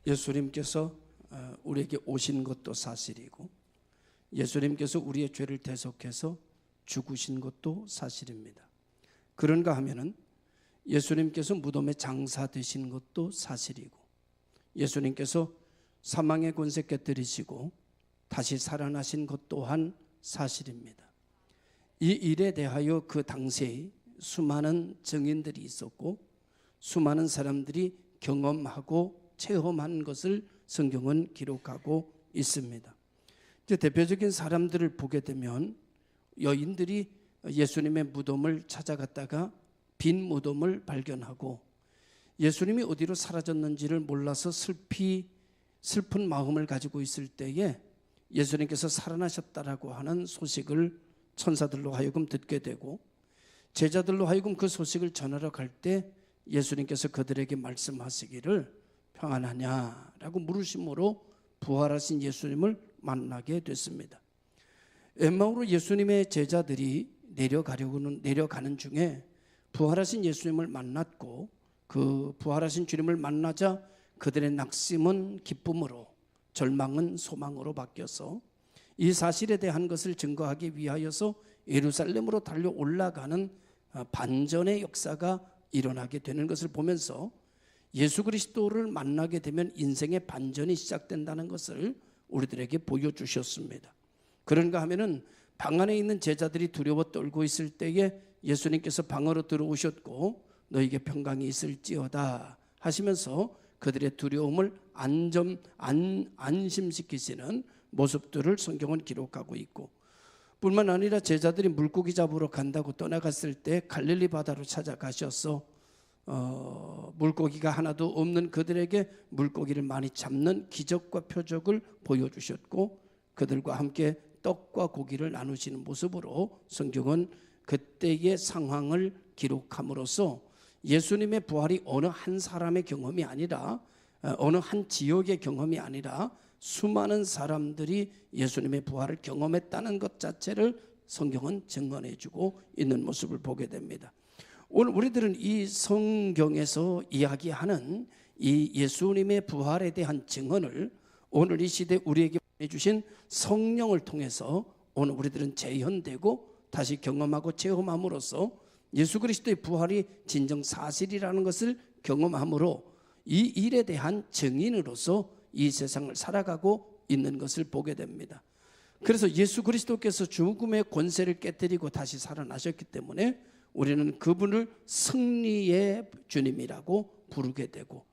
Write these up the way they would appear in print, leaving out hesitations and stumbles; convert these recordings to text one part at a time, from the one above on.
예수님께서 우리에게 오신 것도 사실이고 예수님께서 우리의 죄를 대속해서 죽으신 것도 사실입니다. 그런가 하면은 예수님께서 무덤에 장사되신 것도 사실이고 예수님께서 사망의 권세 깨뜨리시고 다시 살아나신 것 또한 사실입니다. 이 일에 대하여 그 당시에 수많은 증인들이 있었고 수많은 사람들이 경험하고 체험한 것을 성경은 기록하고 있습니다. 이제 대표적인 사람들을 보게 되면 여인들이 예수님의 무덤을 찾아갔다가 빈 무덤을 발견하고 예수님이 어디로 사라졌는지를 몰라서 슬픈 마음을 가지고 있을 때에 예수님께서 살아나셨다라고 하는 소식을 천사들로 하여금 듣게 되고 제자들로 하여금 그 소식을 전하러 갈 때 예수님께서 그들에게 말씀하시기를 평안하냐라고 물으심으로 부활하신 예수님을 만나게 됐습니다. 엠마오로 예수님의 제자들이 내려가는 중에 부활하신 예수님을 만났고 그 부활하신 주님을 만나자 그들의 낙심은 기쁨으로 절망은 소망으로 바뀌어서 이 사실에 대한 것을 증거하기 위하여서 예루살렘으로 달려 올라가는 반전의 역사가 일어나게 되는 것을 보면서 예수 그리스도를 만나게 되면 인생의 반전이 시작된다는 것을 우리들에게 보여주셨습니다. 그런가 하면은 방 안에 있는 제자들이 두려워 떨고 있을 때에 예수님께서 방으로 들어오셨고 너에게 평강이 있을지어다 하시면서 그들의 두려움을 안심시키시는 모습들을 성경은 기록하고 있고 뿐만 아니라 제자들이 물고기 잡으러 간다고 떠나갔을 때 갈릴리 바다로 찾아가셔서 물고기가 하나도 없는 그들에게 물고기를 많이 잡는 기적과 표적을 보여주셨고 그들과 함께 떡과 고기를 나누시는 모습으로 성경은 그때의 상황을 기록함으로써 예수님의 부활이 어느 한 사람의 경험이 아니라 어느 한 지역의 경험이 아니라 수많은 사람들이 예수님의 부활을 경험했다는 것 자체를 성경은 증언해주고 있는 모습을 보게 됩니다. 오늘 우리들은 이 성경에서 이야기하는 이 예수님의 부활에 대한 증언을 오늘 이 시대 우리에게 보내주신 성령을 통해서 오늘 우리들은 재현되고 다시 경험하고 체험함으로써 예수 그리스도의 부활이 진정 사실이라는 것을 경험함으로 이 일에 대한 증인으로서 이 세상을 살아가고 있는 것을 보게 됩니다. 그래서 예수 그리스도께서 죽음의 권세를 깨뜨리고 다시 살아나셨기 때문에 우리는 그분을 승리의 주님이라고 부르게 되고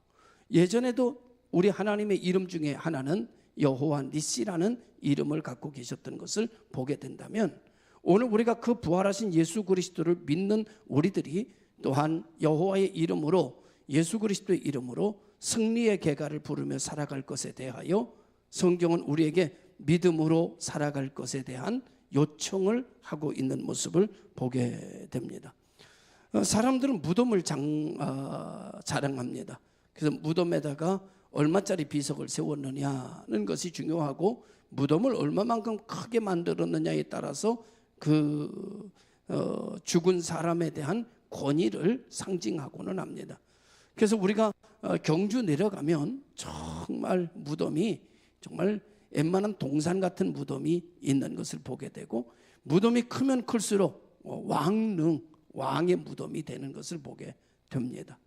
예전에도 우리 하나님의 이름 중에 하나는 여호와 니시라는 이름을 갖고 계셨던 것을 보게 된다면 오늘 우리가 그 부활하신 예수 그리스도를 믿는 우리들이 또한 여호와의 이름으로 예수 그리스도의 이름으로 승리의 계가를 부르며 살아갈 것에 대하여 성경은 우리에게 믿음으로 살아갈 것에 대한 요청을 하고 있는 모습을 보게 됩니다. 사람들은 무덤을 자랑합니다. 그래서 무덤에다가 얼마짜리 비석을 세웠느냐는 것이 중요하고 무덤을 얼마만큼 크게 만들었느냐에 따라서 죽은 사람에 대한 권위를 상징하고는 합니다. 그래서 우리가 경주 내려가면 정말 무덤이 정말 웬만한 동산 같은 무덤이 있는 것을 보게 되고 무덤이 크면 클수록 왕의 무덤이 되는 것을 보게 됩니다.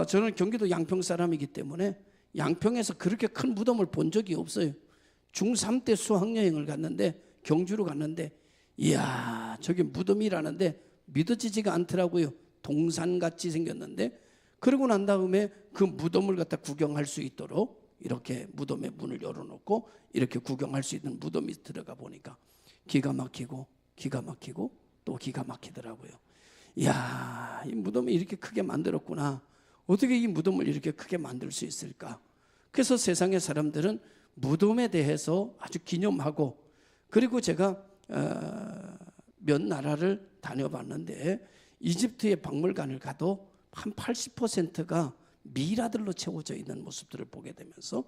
저는 경기도 양평 사람이기 때문에 양평에서 그렇게 큰 무덤을 본 적이 없어요. 중3 때 수학여행을 갔는데 경주로 갔는데 이야 저게 무덤이라는데 믿어지지가 않더라고요. 동산같이 생겼는데 그러고 난 다음에 그 무덤을 갖다 구경할 수 있도록 이렇게 무덤의 문을 열어놓고 이렇게 구경할 수 있는 무덤이 들어가 보니까 기가 막히고 또 기가 막히더라고요. 이야 이 무덤을 이렇게 크게 만들었구나. 어떻게 이 무덤을 이렇게 크게 만들 수 있을까? 그래서 세상의 사람들은 무덤에 대해서 아주 기념하고 그리고 제가 몇 나라를 다녀봤는데 이집트의 박물관을 가도 한 80%가 미라들로 채워져 있는 모습들을 보게 되면서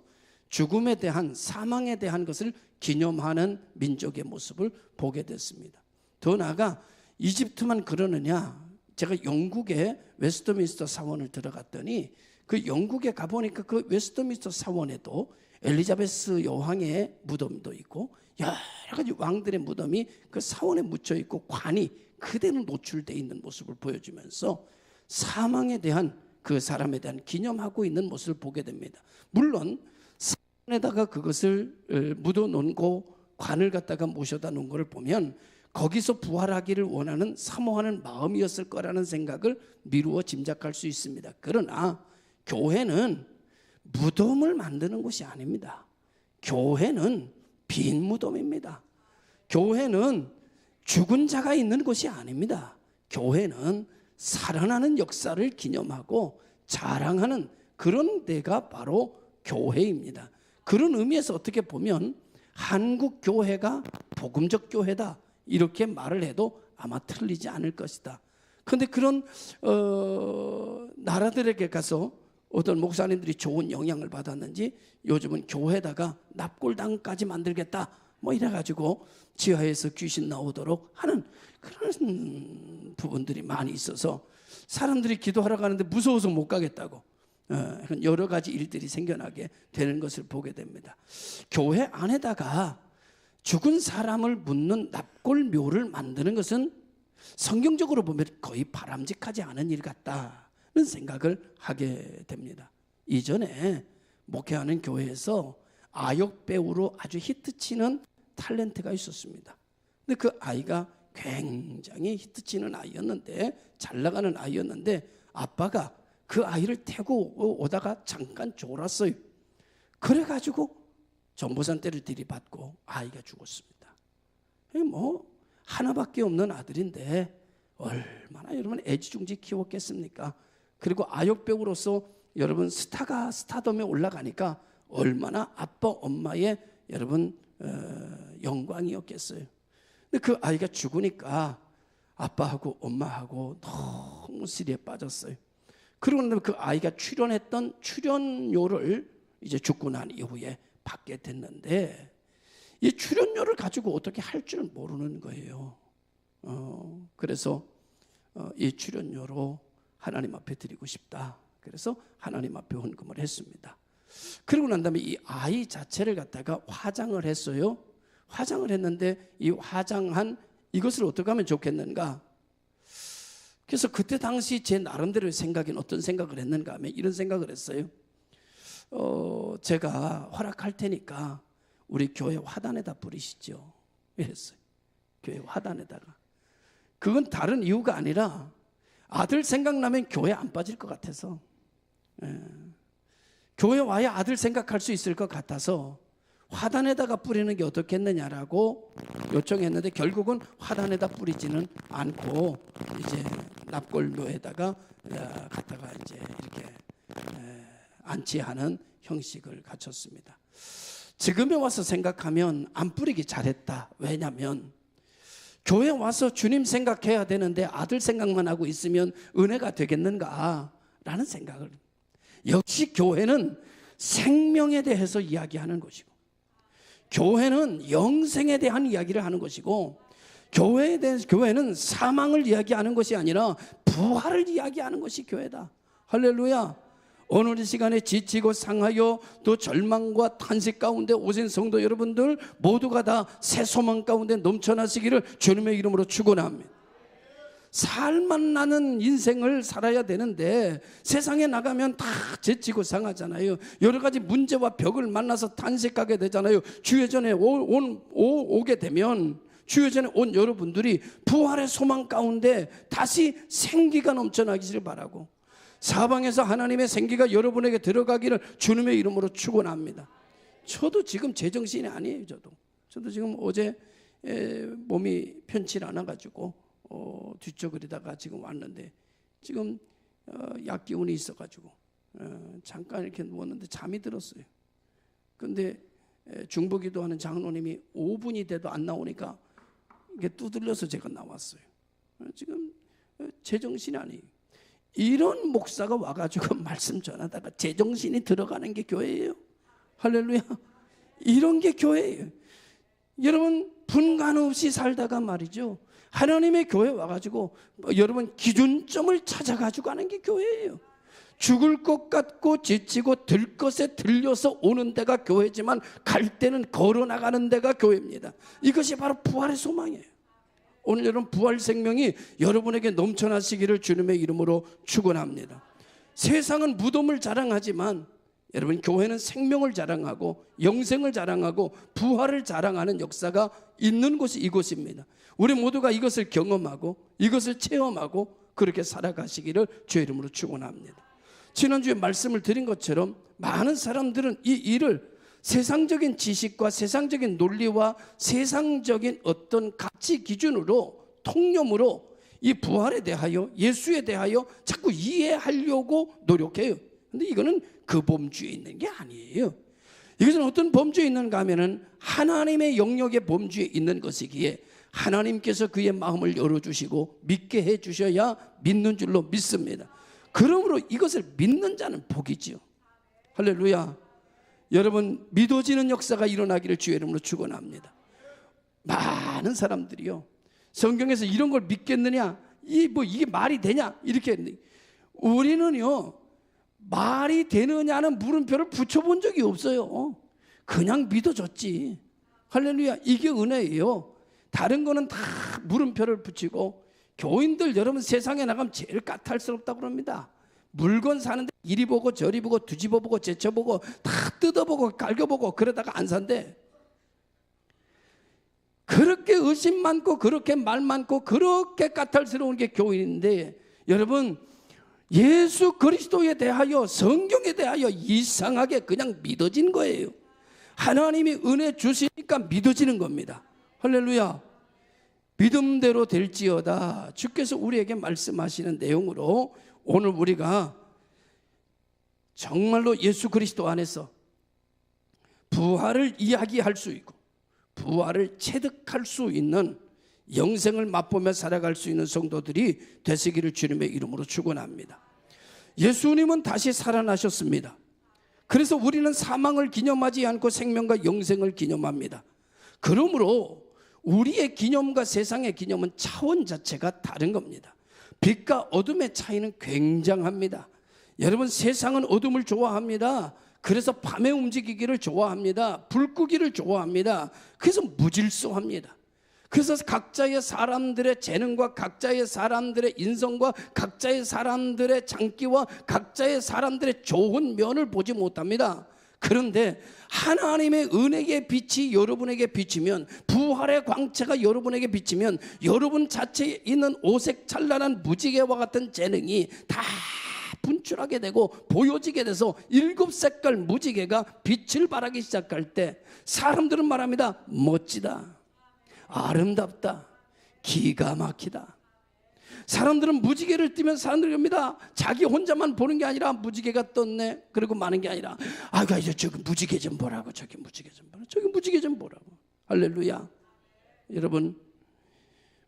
죽음에 대한 사망에 대한 것을 기념하는 민족의 모습을 보게 됐습니다. 더 나아가 이집트만 그러느냐 제가 영국의 웨스트민스터 사원을 들어갔더니 그 영국에 가보니까 그 웨스트민스터 사원에도 엘리자베스 여왕의 무덤도 있고 여러 가지 왕들의 무덤이 그 사원에 묻혀 있고 관이 그대로 노출되어 있는 모습을 보여주면서 사망에 대한 그 사람에 대한 기념하고 있는 모습을 보게 됩니다. 물론 사원에다가 그것을 묻어 놓고 관을 갖다가 모셔다 놓은 것을 보면 거기서 부활하기를 원하는 사모하는 마음이었을 거라는 생각을 미루어 짐작할 수 있습니다. 그러나 교회는 무덤을 만드는 곳이 아닙니다. 교회는 빈 무덤입니다. 교회는 죽은 자가 있는 곳이 아닙니다. 교회는 살아나는 역사를 기념하고 자랑하는 그런 데가 바로 교회입니다. 그런 의미에서 어떻게 보면 한국 교회가 복음적 교회다 이렇게 말을 해도 아마 틀리지 않을 것이다. 그런데 그런 나라들에게 가서 어떤 목사님들이 좋은 영향을 받았는지 요즘은 교회에다가 납골당까지 만들겠다 뭐 이래가지고 지하에서 귀신 나오도록 하는 그런 부분들이 많이 있어서 사람들이 기도하러 가는데 무서워서 못 가겠다고 여러 가지 일들이 생겨나게 되는 것을 보게 됩니다. 교회 안에다가 죽은 사람을 묻는 납골묘를 만드는 것은 성경적으로 보면 거의 바람직하지 않은 일 같다는 생각을 하게 됩니다. 이전에 목회하는 교회에서 아역 배우로 아주 히트치는 탤런트가 있었습니다. 근데 그 아이가 굉장히 히트치는 아이였는데 잘 나가는 아이였는데 아빠가 그 아이를 태고 오다가 잠깐 졸았어요. 그래가지고 전보산대를 들이받고 아이가 죽었습니다. 뭐 하나밖에 없는 아들인데 얼마나 여러분 애지중지 키웠겠습니까? 그리고 아역배우로서 여러분 스타덤에 올라가니까 얼마나 아빠 엄마의 여러분 영광이었겠어요. 근데 그 아이가 죽으니까 아빠하고 엄마하고 너무 시리에 빠졌어요. 그러고 나면 그 아이가 출연했던 출연료를 이제 죽고 난 이후에 받게 됐는데 이 출연료를 가지고 어떻게 할 줄 모르는 거예요. 그래서 이 출연료로 하나님 앞에 드리고 싶다. 그래서 하나님 앞에 헌금을 했습니다. 그러고 난 다음에 이 아이 자체를 갖다가 화장을 했어요. 화장을 했는데 이 화장한 이것을 어떻게 하면 좋겠는가? 그래서 그때 당시 제 나름대로의 생각엔 어떤 생각을 했는가 하면 이런 생각을 했어요. 제가 허락할 테니까 우리 교회 화단에다 뿌리시죠. 이랬어요. 교회 화단에다가. 그건 다른 이유가 아니라 아들 생각나면 교회 안 빠질 것 같아서 교회 와야 아들 생각할 수 있을 것 같아서 화단에다가 뿌리는 게 어떻겠느냐라고 요청했는데 결국은 화단에다 뿌리지는 않고 이제 납골묘에다가 갖다가 이제 이렇게 안치하는 형식을 갖췄습니다. 지금에 와서 생각하면 안 뿌리기 잘했다. 왜냐하면 교회 와서 주님 생각해야 되는데 아들 생각만 하고 있으면 은혜가 되겠는가라는 생각을. 역시 교회는 생명에 대해서 이야기하는 것이고 교회는 영생에 대한 이야기를 하는 것이고 교회는 사망을 이야기하는 것이 아니라 부활을 이야기하는 것이 교회다. 할렐루야. 오늘 이 시간에 지치고 상하여 또 절망과 탄식 가운데 오신 성도 여러분들 모두가 다 새 소망 가운데 넘쳐나시기를 주님의 이름으로 축원합니다. 살만 나는 인생을 살아야 되는데 세상에 나가면 다 지치고 상하잖아요. 여러 가지 문제와 벽을 만나서 탄식하게 되잖아요. 주예전에 오게 되면 주예전에 온 여러분들이 부활의 소망 가운데 다시 생기가 넘쳐나기를 바라고 사방에서 하나님의 생기가 여러분에게 들어가기를 주님의 이름으로 축원합니다. 저도 지금 제정신이 아니에요. 저도 지금 어제 몸이 편치 않아가지고 뒤척거리다가 지금 왔는데 지금 약 기운이 있어가지고 잠깐 이렇게 누웠는데 잠이 들었어요. 근데 중보기도하는 장로님이 5분이 돼도 안 나오니까 이게 두들려서 제가 나왔어요. 지금 제정신이 아니에요. 이런 목사가 와가지고 말씀 전하다가 제정신이 들어가는 게 교회예요. 할렐루야. 이런 게 교회예요. 여러분 분간 없이 살다가 말이죠. 하나님의 교회 와가지고 여러분 기준점을 찾아가지고 하는 게 교회예요. 죽을 것 같고 지치고 들 것에 들려서 오는 데가 교회지만 갈 때는 걸어 나가는 데가 교회입니다. 이것이 바로 부활의 소망이에요. 오늘 여러분 부활 생명이 여러분에게 넘쳐나시기를 주님의 이름으로 축원합니다. 세상은 무덤을 자랑하지만 여러분 교회는 생명을 자랑하고 영생을 자랑하고 부활을 자랑하는 역사가 있는 곳이 이곳입니다. 우리 모두가 이것을 경험하고 이것을 체험하고 그렇게 살아가시기를 주의 이름으로 축원합니다. 지난주에 말씀을 드린 것처럼 많은 사람들은 이 일을 세상적인 지식과 세상적인 논리와 세상적인 어떤 가치 기준으로 통념으로 이 부활에 대하여 예수에 대하여 자꾸 이해하려고 노력해요. 근데 이거는 그 범주에 있는 게 아니에요. 이것은 어떤 범주에 있는가 하면은 하나님의 영역의 범주에 있는 것이기에 하나님께서 그의 마음을 열어주시고 믿게 해주셔야 믿는 줄로 믿습니다. 그러므로 이것을 믿는 자는 복이지요. 할렐루야. 여러분 믿어지는 역사가 일어나기를 주의 이름으로 축원합니다. 많은 사람들이요 성경에서 이런 걸 믿겠느냐, 이게 말이 되냐 이렇게 했는데 우리는요 말이 되느냐는 물음표를 붙여본 적이 없어요. 그냥 믿어줬지. 할렐루야. 이게 은혜예요. 다른 거는 다 물음표를 붙이고, 교인들 여러분 세상에 나가면 제일 까탈스럽다고 그럽니다. 물건 사는데 이리 보고 저리 보고 뒤집어 보고 제쳐 보고 다 뜯어보고 갈겨보고 그러다가 안 산대. 그렇게 의심 많고 그렇게 말 많고 그렇게 까탈스러운 게 교인인데, 여러분 예수 그리스도에 대하여 성경에 대하여 이상하게 그냥 믿어진 거예요. 하나님이 은혜 주시니까 믿어지는 겁니다. 할렐루야. 믿음대로 될지어다. 주께서 우리에게 말씀하시는 내용으로 오늘 우리가 정말로 예수 그리스도 안에서 부활을 이야기할 수 있고 부활을 체득할 수 있는 영생을 맛보며 살아갈 수 있는 성도들이 되시기를 주님의 이름으로 축원합니다. 예수님은 다시 살아나셨습니다. 그래서 우리는 사망을 기념하지 않고 생명과 영생을 기념합니다. 그러므로 우리의 기념과 세상의 기념은 차원 자체가 다른 겁니다. 빛과 어둠의 차이는 굉장합니다. 여러분 세상은 어둠을 좋아합니다. 그래서 밤에 움직이기를 좋아합니다. 불 끄기를 좋아합니다. 그래서 무질서합니다. 그래서 각자의 사람들의 재능과 각자의 사람들의 인성과 각자의 사람들의 장기와 각자의 사람들의 좋은 면을 보지 못합니다. 그런데 하나님의 은혜의 빛이 여러분에게 비치면, 부활의 광채가 여러분에게 비치면 여러분 자체에 있는 오색 찬란한 무지개와 같은 재능이 다 분출하게 되고 보여지게 돼서 7색깔 무지개가 빛을 발하기 시작할 때 사람들은 말합니다. 멋지다, 아름답다, 기가 막히다. 사람들은 무지개를 띄면 사람들이 합니다. 자기 혼자만 보는 게 아니라 무지개가 떴네 그리고 많은 게 아니라 이제 저기 무지개 좀 보라고, 저기 무지개 좀 보라고, 저기 무지개 좀 보라고. 할렐루야. 여러분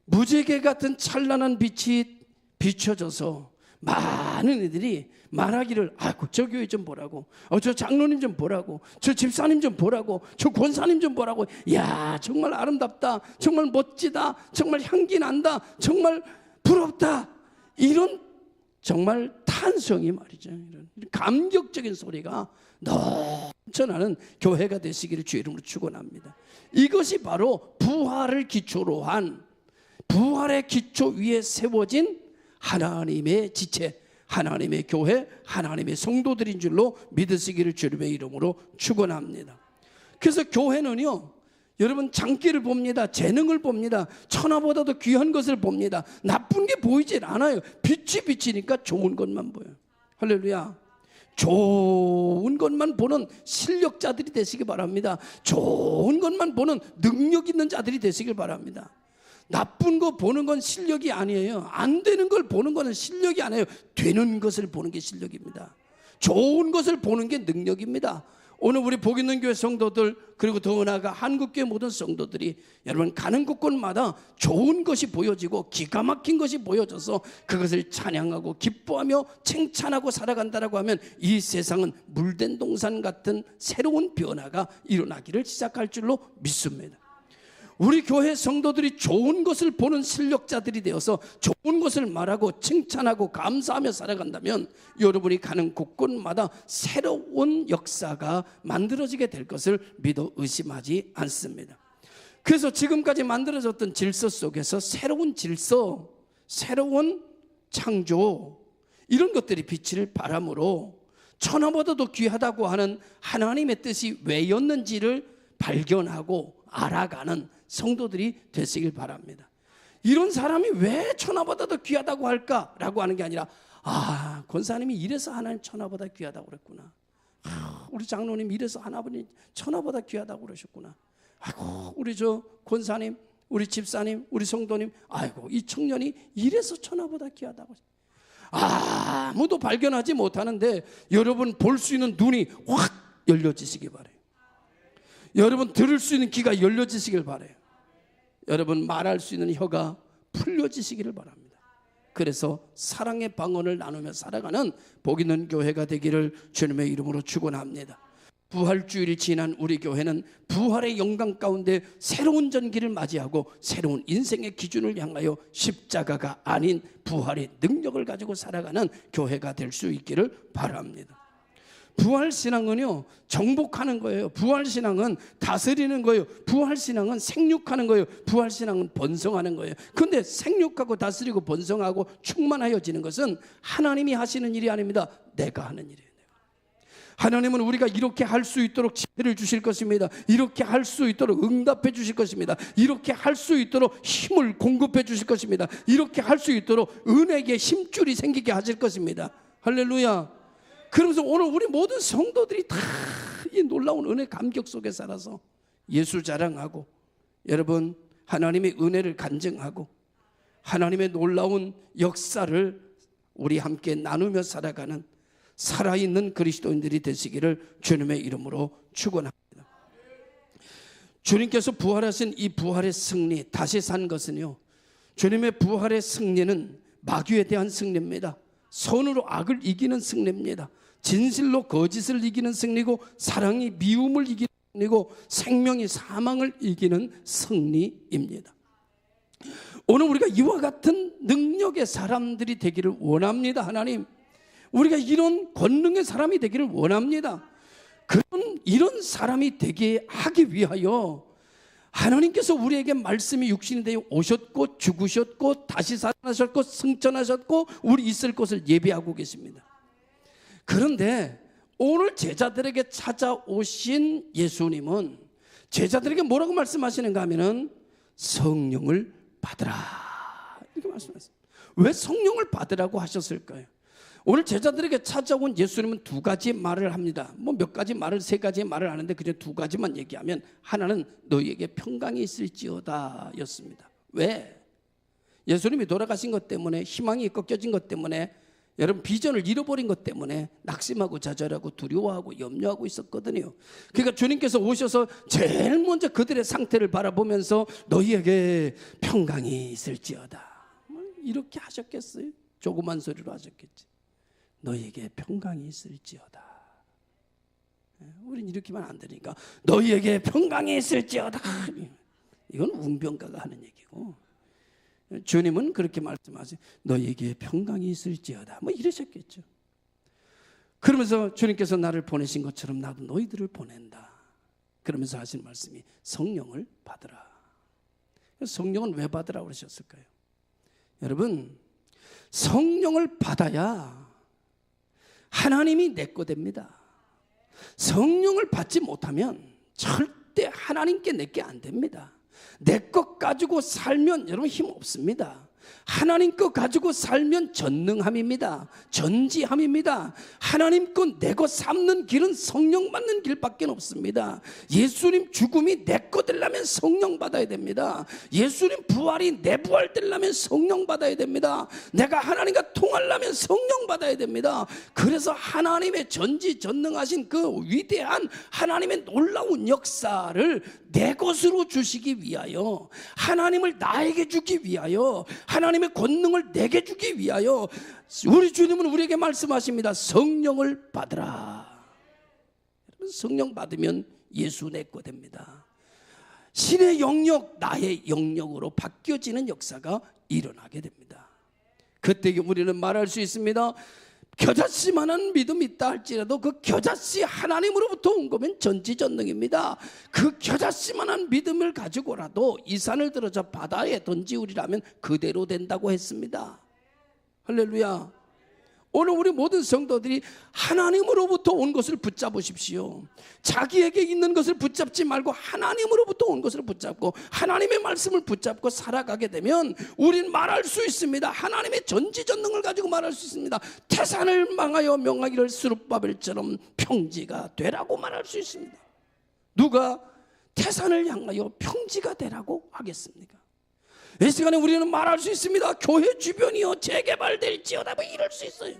무지개 같은 찬란한 빛이 비춰져서 많은 이들이 말하기를 저 교회 좀 보라고, 저 장로님 좀 보라고, 저 집사님 좀 보라고, 저 권사님 좀 보라고. 야 정말 아름답다, 정말 멋지다, 정말 향기 난다, 정말 부럽다. 이런 정말 탄성이 말이죠, 이런 감격적인 소리가 넘쳐나는 교회가 되시기를 주의 이름으로 축원합니다. 이것이 바로 부활을 기초로 한, 부활의 기초 위에 세워진 하나님의 지체, 하나님의 교회, 하나님의 성도들인 줄로 믿으시기를 주님의 이름으로 축원합니다. 그래서 교회는요 여러분 장기를 봅니다. 재능을 봅니다. 천하보다도 귀한 것을 봅니다. 나쁜 게 보이질 않아요. 빛이 비치니까 좋은 것만 보여요. 할렐루야. 좋은 것만 보는 실력자들이 되시기 바랍니다. 좋은 것만 보는 능력 있는 자들이 되시길 바랍니다. 나쁜 거 보는 건 실력이 아니에요. 안 되는 걸 보는 거는 실력이 아니에요. 되는 것을 보는 게 실력입니다. 좋은 것을 보는 게 능력입니다. 오늘 우리 복 있는 교회 성도들, 그리고 더 나아가 한국교회 모든 성도들이 여러분 가는 곳곳마다 좋은 것이 보여지고 기가 막힌 것이 보여져서 그것을 찬양하고 기뻐하며 칭찬하고 살아간다라고 하면 이 세상은 물된 동산 같은 새로운 변화가 일어나기를 시작할 줄로 믿습니다. 우리 교회 성도들이 좋은 것을 보는 실력자들이 되어서 좋은 것을 말하고 칭찬하고 감사하며 살아간다면 여러분이 가는 곳곳마다 새로운 역사가 만들어지게 될 것을 믿어 의심하지 않습니다. 그래서 지금까지 만들어졌던 질서 속에서 새로운 질서, 새로운 창조, 이런 것들이 빛을 발함으로 천하보다도 귀하다고 하는 하나님의 뜻이 왜였는지를 발견하고 알아가는 성도들이 되시길 바랍니다. 이런 사람이 왜 천하보다도 귀하다고 할까라고 하는 게 아니라, 권사님이 이래서 하나님 천하보다 귀하다고 그랬구나. 우리 장로님 이래서 하나님 천하보다 귀하다고 그러셨구나. 아이고, 우리 저 권사님, 우리 집사님, 우리 성도님, 아이고, 이 청년이 이래서 천하보다 귀하다고. 아무도 발견하지 못하는데 여러분 볼 수 있는 눈이 확 열려지시기 바라요. 여러분 들을 수 있는 귀가 열려지시길 바라요. 여러분 말할 수 있는 혀가 풀려지시기를 바랍니다. 그래서 사랑의 방언을 나누며 살아가는 복 있는 교회가 되기를 주님의 이름으로 축원합니다. 부활주일이 지난 우리 교회는 부활의 영광 가운데 새로운 전기를 맞이하고 새로운 인생의 기준을 향하여 십자가가 아닌 부활의 능력을 가지고 살아가는 교회가 될 수 있기를 바랍니다. 부활신앙은요, 정복하는 거예요. 부활신앙은 다스리는 거예요. 부활신앙은 생육하는 거예요. 부활신앙은 번성하는 거예요. 그런데 생육하고 다스리고 번성하고 충만하여지는 것은 하나님이 하시는 일이 아닙니다. 내가 하는 일이에요. 하나님은 우리가 이렇게 할 수 있도록 지혜를 주실 것입니다. 이렇게 할 수 있도록 응답해 주실 것입니다. 이렇게 할 수 있도록 힘을 공급해 주실 것입니다. 이렇게 할 수 있도록 은혜의 힘줄이 생기게 하실 것입니다. 할렐루야. 그러면서 오늘 우리 모든 성도들이 다 이 놀라운 은혜 감격 속에 살아서 예수 자랑하고, 여러분 하나님의 은혜를 간증하고 하나님의 놀라운 역사를 우리 함께 나누며 살아가는 살아있는 그리스도인들이 되시기를 주님의 이름으로 축원합니다. 주님께서 부활하신 이 부활의 승리, 다시 산 것은요, 주님의 부활의 승리는 마귀에 대한 승리입니다. 선으로 악을 이기는 승리입니다. 진실로 거짓을 이기는 승리고, 사랑이 미움을 이기는 승리고, 생명이 사망을 이기는 승리입니다. 오늘 우리가 이와 같은 능력의 사람들이 되기를 원합니다. 하나님, 우리가 이런 권능의 사람이 되기를 원합니다. 이런 사람이 되게 하기 위하여 하나님께서 우리에게 말씀이 육신이 되어 오셨고, 죽으셨고, 다시 살아나셨고, 승천하셨고, 우리 있을 곳을 예비하고 계십니다. 그런데 오늘 제자들에게 찾아오신 예수님은 제자들에게 뭐라고 말씀하시는가 하면은 성령을 받으라, 이렇게 말씀하셨습니다. 왜 성령을 받으라고 하셨을까요? 오늘 제자들에게 찾아온 예수님은 두 가지 말을 합니다. 뭐 몇 가지 말을, 세 가지 말을 하는데 그냥 두 가지만 얘기하면, 하나는 너희에게 평강이 있을지어다 였습니다. 왜? 예수님이 돌아가신 것 때문에, 희망이 꺾여진 것 때문에, 여러분 비전을 잃어버린 것 때문에 낙심하고 좌절하고 두려워하고 염려하고 있었거든요. 그러니까 주님께서 오셔서 제일 먼저 그들의 상태를 바라보면서 너희에게 평강이 있을지어다, 이렇게 하셨겠어요? 조그만 소리로 하셨겠지. 너희에게 평강이 있을지어다. 우린 이렇게만 안 되니까 너희에게 평강이 있을지어다, 이건 웅변가가 하는 얘기고, 주님은 그렇게 말씀하세요. 너희에게 평강이 있을지어다, 뭐 이러셨겠죠. 그러면서 주님께서 나를 보내신 것처럼 나도 너희들을 보낸다, 그러면서 하신 말씀이 성령을 받으라. 성령은 왜 받으라고 그러셨을까요? 여러분, 성령을 받아야 하나님이 내 거 됩니다. 성령을 받지 못하면 절대 하나님께 내게 안 됩니다. 내 것 가지고 살면 여러분 힘 없습니다. 하나님 것 가지고 살면 전능함입니다. 전지함입니다. 하나님 것 내 것 삼는 길은 성령 받는 길밖에 없습니다. 예수님 죽음이 내 것 되려면 성령 받아야 됩니다. 예수님 부활이 내 부활 되려면 성령 받아야 됩니다. 내가 하나님과 통하려면 성령 받아야 됩니다. 그래서 하나님의 전지전능하신 그 위대한 하나님의 놀라운 역사를 내 것으로 주시기 위하여, 하나님을 나에게 주기 위하여, 하나님의 권능을 내게 주기 위하여 우리 주님은 우리에게 말씀하십니다. 성령을 받으라. 성령 받으면 예수 내 거 됩니다. 신의 영역, 나의 영역으로 바뀌어지는 역사가 일어나게 됩니다. 그때 우리는 말할 수 있습니다. 겨자씨만한 믿음이 있다 할지라도 그 겨자씨 하나님으로부터 온 거면 전지전능입니다. 그 겨자씨만한 믿음을 가지고라도 이 산을 들어서 바다에 던지우리라면 그대로 된다고 했습니다. 할렐루야. 오늘 우리 모든 성도들이 하나님으로부터 온 것을 붙잡으십시오. 자기에게 있는 것을 붙잡지 말고 하나님으로부터 온 것을 붙잡고 하나님의 말씀을 붙잡고 살아가게 되면 우린 말할 수 있습니다. 하나님의 전지전능을 가지고 말할 수 있습니다. 태산을 망하여 명하기를 스룹바벨처럼 평지가 되라고 말할 수 있습니다. 누가 태산을 향하여 평지가 되라고 하겠습니까? 이 시간에 우리는 말할 수 있습니다. 교회 주변이요 재개발될지어다 뭐 이럴 수 있어요.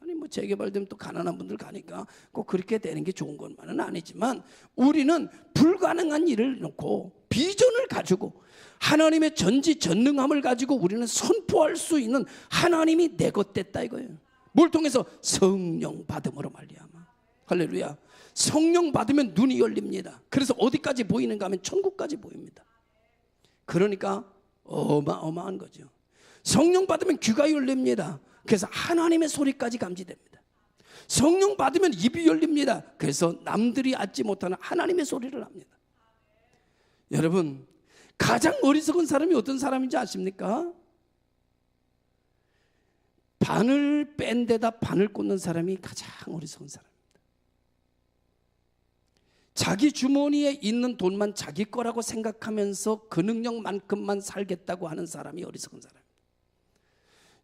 아니 뭐 재개발되면 또 가난한 분들 가니까 꼭 그렇게 되는 게 좋은 것만은 아니지만 우리는 불가능한 일을 놓고 비전을 가지고 하나님의 전지전능함을 가지고 우리는 선포할 수 있는 하나님이 내 것 됐다 이거예요. 뭘 통해서? 성령 받음으로 말미암아. 할렐루야. 성령 받으면 눈이 열립니다. 그래서 어디까지 보이는가 하면 천국까지 보입니다. 그러니까 어마어마한 거죠. 성령 받으면 귀가 열립니다. 그래서 하나님의 소리까지 감지됩니다. 성령 받으면 입이 열립니다. 그래서 남들이 알지 못하는 하나님의 소리를 합니다. 여러분, 가장 어리석은 사람이 어떤 사람인지 아십니까? 바늘 뺀 데다 바늘 꽂는 사람이 가장 어리석은 사람입니다. 자기 주머니에 있는 돈만 자기 거라고 생각하면서 그 능력만큼만 살겠다고 하는 사람이 어리석은 사람입니다.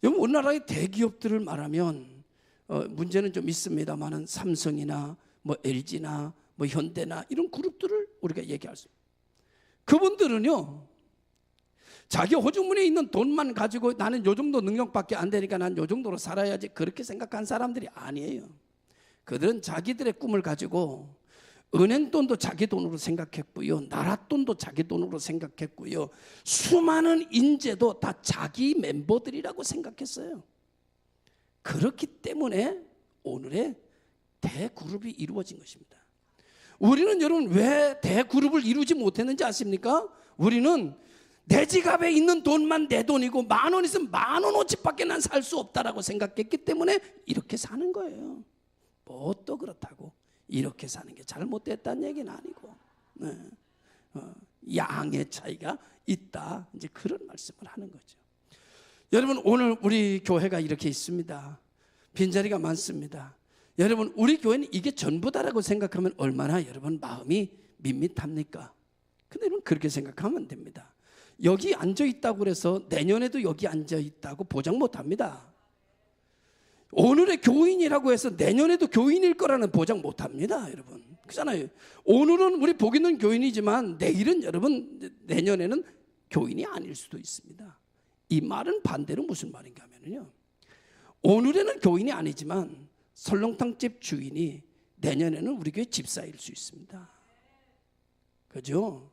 여러분, 우리나라의 대기업들을 말하면 문제는 좀 있습니다만은 삼성이나 뭐 LG나 뭐 현대나 이런 그룹들을 우리가 얘기할 수 있습니다. 그분들은요, 자기 호주머니에 있는 돈만 가지고 나는 요 정도 능력밖에 안 되니까 난 요 정도로 살아야지 그렇게 생각한 사람들이 아니에요. 그들은 자기들의 꿈을 가지고 은행 돈도 자기 돈으로 생각했고요, 나라 돈도 자기 돈으로 생각했고요, 수많은 인재도 다 자기 멤버들이라고 생각했어요. 그렇기 때문에 오늘의 대그룹이 이루어진 것입니다. 우리는 여러분 왜 대그룹을 이루지 못했는지 아십니까? 우리는 내 지갑에 있는 돈만 내 돈이고 10,000원 있으면 10,000원어치밖에 난 살 수 없다라고 생각했기 때문에 이렇게 사는 거예요. 뭐 또 그렇다고 이렇게 사는 게 잘못됐다는 얘기는 아니고, 양의 차이가 있다, 이제 그런 말씀을 하는 거죠. 여러분, 오늘 우리 교회가 이렇게 있습니다. 빈자리가 많습니다. 여러분, 우리 교회는 이게 전부다라고 생각하면 얼마나 여러분 마음이 밋밋합니까? 근데 여러분 그렇게 생각하면 됩니다. 여기 앉아 있다고 그래서 내년에도 여기 앉아 있다고 보장 못 합니다. 오늘의 교인이라고 해서 내년에도 교인일 거라는 보장 못 합니다, 여러분. 그렇잖아요. 오늘은 우리 복 있는 교인이지만 내일은 여러분, 내년에는 교인이 아닐 수도 있습니다. 이 말은 반대로 무슨 말인가 하면요, 오늘에는 교인이 아니지만 설렁탕집 주인이 내년에는 우리 교회 집사일 수 있습니다. 그죠?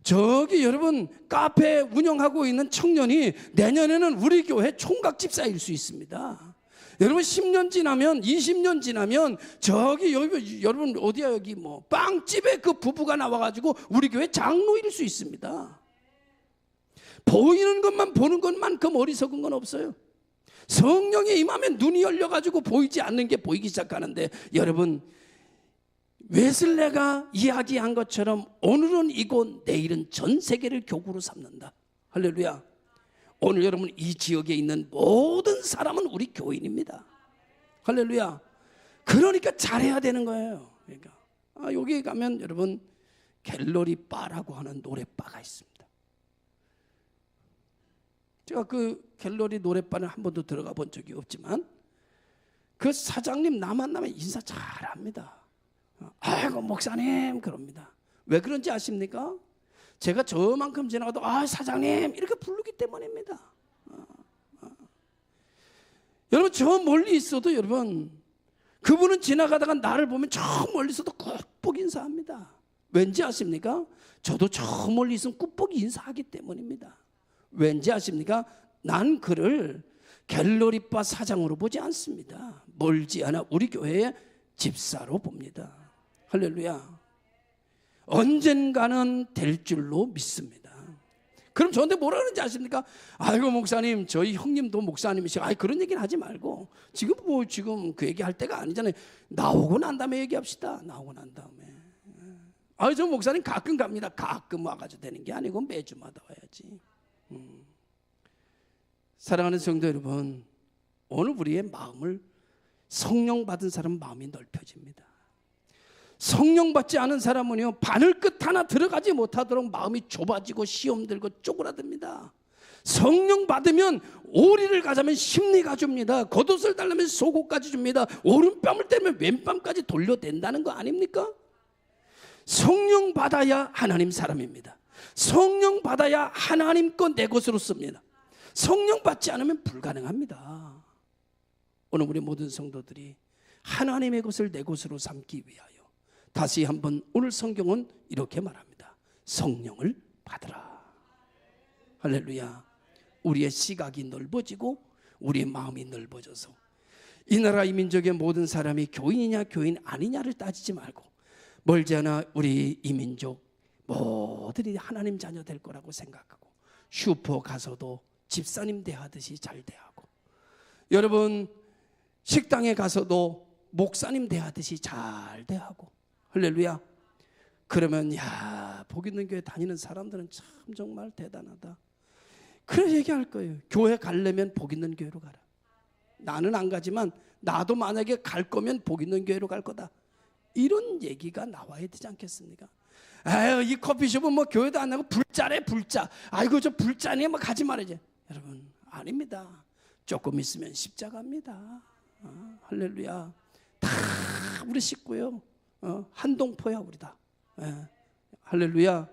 저기 여러분 카페 운영하고 있는 청년이 내년에는 우리 교회 총각 집사일 수 있습니다. 여러분 10년 지나면 20년 지나면 저기 여러분 어디야 여기 뭐 빵집에 그 부부가 나와가지고 우리 교회 장로일 수 있습니다. 보이는 것만 보는 것만큼 어리석은 건 없어요. 성령이 임하면 눈이 열려가지고 보이지 않는 게 보이기 시작하는데, 여러분 웨슬레가 이야기한 것처럼 오늘은 이곳 내일은 전 세계를 교구로 삼는다. 할렐루야. 오늘 여러분 이 지역에 있는 모든 사람은 우리 교인입니다. 할렐루야. 그러니까 잘해야 되는 거예요. 그러니까 여기 가면 여러분 갤러리 바라고 하는 노래바가 있습니다. 제가 그 갤러리 노래바는 한 번도 들어가 본 적이 없지만 그 사장님 나 만나면 인사 잘합니다. 아이고 목사님 그럽니다. 왜 그런지 아십니까? 제가 저만큼 지나가도 사장님 이렇게 부르기 때문입니다. 여러분 저 멀리 있어도 여러분 그분은 지나가다가 나를 보면 저 멀리서도 꾹꾹 인사합니다. 왠지 아십니까? 저도 저 멀리 있으면 꾹꾹 인사하기 때문입니다. 왠지 아십니까? 난 그를 갤러리바 사장으로 보지 않습니다. 멀지 않아 우리 교회의 집사로 봅니다. 할렐루야. 언젠가는 될 줄로 믿습니다. 그럼 저한테 뭐라 그러는지 아십니까? 아이고 목사님, 저희 형님도 목사님이시고, 아이 그런 얘기는 하지 말고, 지금 그 얘기할 때가 아니잖아요. 나오고 난 다음에 얘기합시다. 나오고 난 다음에. 저 목사님 가끔 갑니다. 가끔 와가지고 되는 게 아니고 매주마다 와야지. 사랑하는 성도 여러분, 오늘 우리의 마음을, 성령 받은 사람은 마음이 넓혀집니다. 성령 받지 않은 사람은요, 바늘 끝 하나 들어가지 못하도록 마음이 좁아지고 시험 들고 쪼그라듭니다. 성령 받으면 오리를 가자면 심리가 줍니다. 겉옷을 달라면 속옷까지 줍니다. 오른뺨을 때리면 왼뺨까지 돌려댄다는 거 아닙니까? 성령 받아야 하나님 사람입니다. 성령 받아야 하나님 것 내 것으로 씁니다. 성령 받지 않으면 불가능합니다. 오늘 우리 모든 성도들이 하나님의 것을 내 것으로 삼기 위하여 다시 한번 오늘 성경은 이렇게 말합니다. 성령을 받으라. 할렐루야. 우리의 시각이 넓어지고 우리의 마음이 넓어져서 이 나라 이 민족의 모든 사람이 교인이냐 교인 아니냐를 따지지 말고 멀지 않아 우리 이 민족 모두들이 하나님 자녀 될 거라고 생각하고 슈퍼 가서도 집사님 대하듯이 잘 대하고, 여러분 식당에 가서도 목사님 대하듯이 잘 대하고, 할렐루야. 그러면 복 있는 교회 다니는 사람들은 참 정말 대단하다. 그래 얘기할 거예요. 교회 가려면 복 있는 교회로 가라. 나는 안 가지만 나도 만약에 갈 거면 복 있는 교회로 갈 거다. 이런 얘기가 나와야 되지 않겠습니까? 이 커피숍은 뭐 교회도 안 나고 불자래 불자. 아이고 저 불자니 뭐 가지 말아야지. 여러분 아닙니다. 조금 있으면 십자가입니다. 할렐루야. 다 우리 식구요. 한동포야 우리 다. 할렐루야.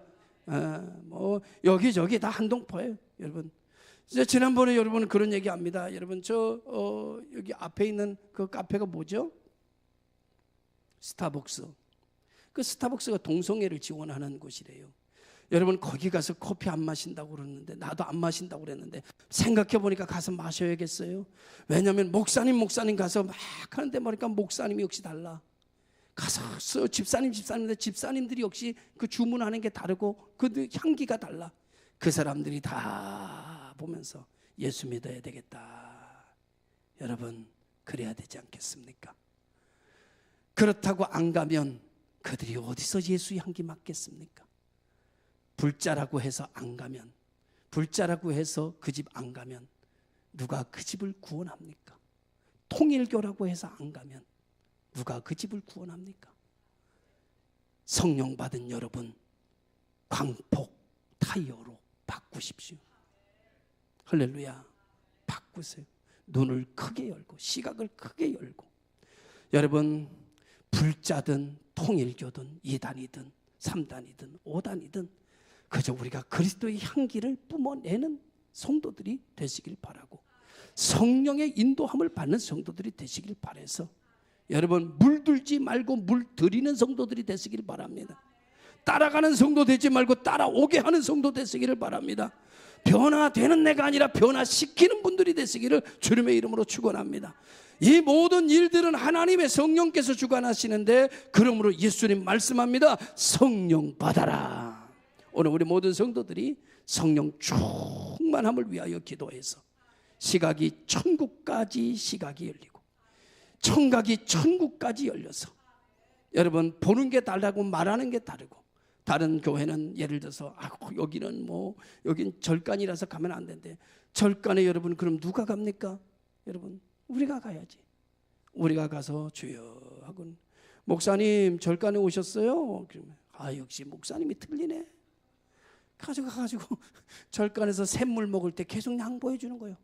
뭐 여기저기 다 한동포예요. 여러분 지난번에 여러분 그런 얘기합니다. 여러분 여기 앞에 있는 그 카페가 뭐죠? 스타벅스. 그 스타벅스가 동성애를 지원하는 곳이래요. 여러분 거기 가서 커피 안 마신다고 그러는데, 나도 안 마신다고 그랬는데 생각해 보니까 가서 마셔야겠어요. 왜냐하면 목사님 가서 막 하는데 보니까 목사님이 역시 달라. 가서 집사님인데 집사님들이 역시 그 주문하는 게 다르고 그 향기가 달라. 그 사람들이 다 보면서 예수 믿어야 되겠다. 여러분 그래야 되지 않겠습니까? 그렇다고 안 가면 그들이 어디서 예수 향기 맡겠습니까? 불자라고 해서 안 가면, 불자라고 해서 그 집 안 가면 누가 그 집을 구원합니까? 통일교라고 해서 안 가면 누가 그 집을 구원합니까? 성령 받은 여러분, 광폭 타이어로 바꾸십시오. 할렐루야. 바꾸세요. 눈을 크게 열고 시각을 크게 열고. 여러분 불자든 통일교든 2단이든 3단이든 5단이든 그저 우리가 그리스도의 향기를 뿜어내는 성도들이 되시길 바라고, 성령의 인도함을 받는 성도들이 되시길 바라서 여러분 물들지 말고 물들이는 성도들이 되시길 바랍니다. 따라가는 성도 되지 말고 따라오게 하는 성도 되시기를 바랍니다. 변화되는 내가 아니라 변화시키는 분들이 되시기를 주님의 이름으로 축원합니다. 이 모든 일들은 하나님의 성령께서 주관하시는데, 그러므로 예수님 말씀합니다. 성령 받아라. 오늘 우리 모든 성도들이 성령 충만함을 위하여 기도해서 시각이 천국까지 시각이 열리고 청각이 천국까지 열려서, 여러분 보는 게 다르고 말하는 게 다르고, 다른 교회는 예를 들어서 여기는 여긴 절간이라서 가면 안 된대. 절간에 여러분 그럼 누가 갑니까? 여러분 우리가 가야지. 우리가 가서 주여 하고, 목사님 절간에 오셨어요? 그러면 역시 목사님이 틀리네. 가지고 절간에서 샘물 먹을 때 계속 양보해 주는 거예요.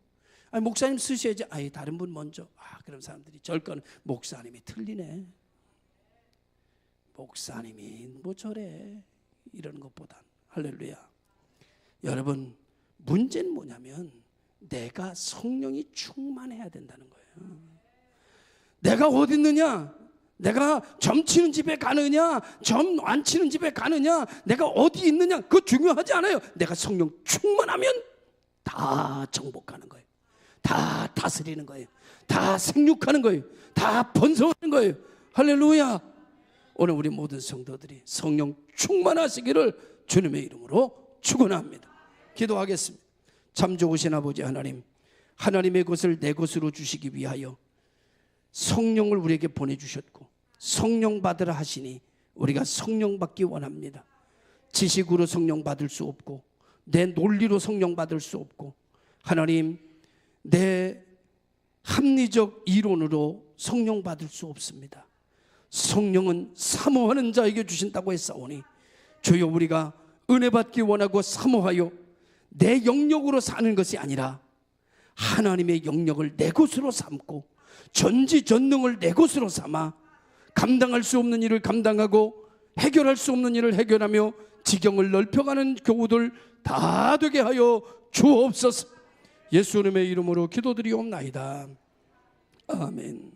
목사님 쓰셔야지. 다른 분 먼저. 그럼 사람들이 절간 목사님이 틀리네. 목사님이 뭐 저래 이러는 것보단, 할렐루야. 여러분 문제는 뭐냐면 내가 성령이 충만해야 된다는 거예요. 내가 어디 있느냐, 내가 점 치는 집에 가느냐 점 안 치는 집에 가느냐, 내가 어디 있느냐 그거 중요하지 않아요. 내가 성령 충만하면 다 정복하는 거예요. 다 다스리는 거예요. 다 생육하는 거예요. 다 번성하는 거예요. 할렐루야. 오늘 우리 모든 성도들이 성령 충만하시기를 주님의 이름으로 축원합니다. 기도하겠습니다. 참 좋으신 아버지 하나님, 하나님의 것을 내 것으로 주시기 위하여 성령을 우리에게 보내주셨고 성령 받으라 하시니 우리가 성령 받기 원합니다. 지식으로 성령 받을 수 없고 내 논리로 성령 받을 수 없고 하나님 내 합리적 이론으로 성령 받을 수 없습니다. 성령은 사모하는 자에게 주신다고 했사오니 주여 우리가 은혜 받기 원하고 사모하여 내 영역으로 사는 것이 아니라 하나님의 영역을 내 것으로 삼고 전지전능을 내 것으로 삼아 감당할 수 없는 일을 감당하고 해결할 수 없는 일을 해결하며 지경을 넓혀가는 교우들 다 되게 하여 주옵소서. 예수님의 이름으로 기도드리옵나이다. 아멘.